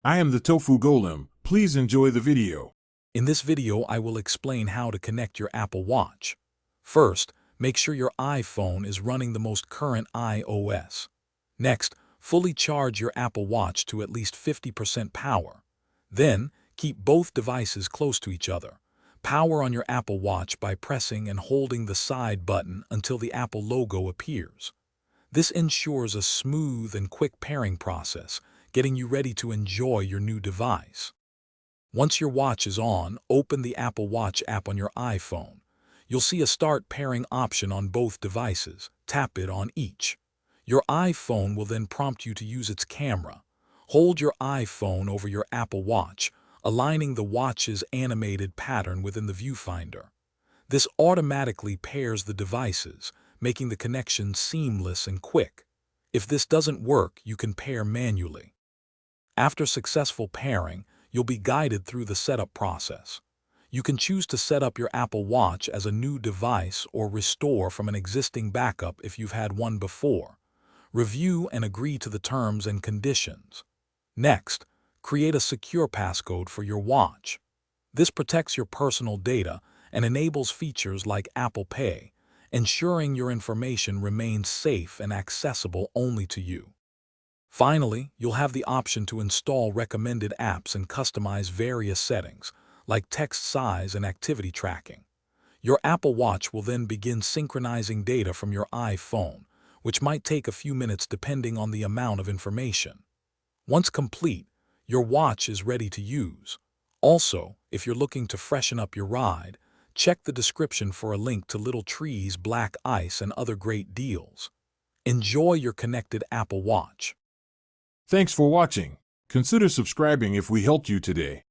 I am the Tofu Golem. Please enjoy the video. In this video, I will explain how to connect your Apple Watch. First, make sure your iPhone is running the most current iOS. Next, fully charge your Apple Watch to at least 50% power. Then, keep both devices close to each other. Power on your Apple Watch by pressing and holding the side button until the Apple logo appears. This ensures a smooth and quick pairing process, getting you ready to enjoy your new device. Once your watch is on, open the Apple Watch app on your iPhone. You'll see a Start Pairing option on both devices. Tap it on each. Your iPhone will then prompt you to use its camera. Hold your iPhone over your Apple Watch, aligning the watch's animated pattern within the viewfinder. This automatically pairs the devices, making the connection seamless and quick. If this doesn't work, you can pair manually. After successful pairing, you'll be guided through the setup process. You can choose to set up your Apple Watch as a new device or restore from an existing backup if you've had one before. Review and agree to the terms and conditions. Next, create a secure passcode for your watch. This protects your personal data and enables features like Apple Pay, ensuring your information remains safe and accessible only to you. Finally, you'll have the option to install recommended apps and customize various settings, like text size and activity tracking. Your Apple Watch will then begin synchronizing data from your iPhone, which might take a few minutes depending on the amount of information. Once complete, your watch is ready to use. Also, if you're looking to freshen up your ride, check the description for a link to Little Trees, Black Ice, and other great deals. Enjoy your connected Apple Watch. Thanks for watching. Consider subscribing if we helped you today.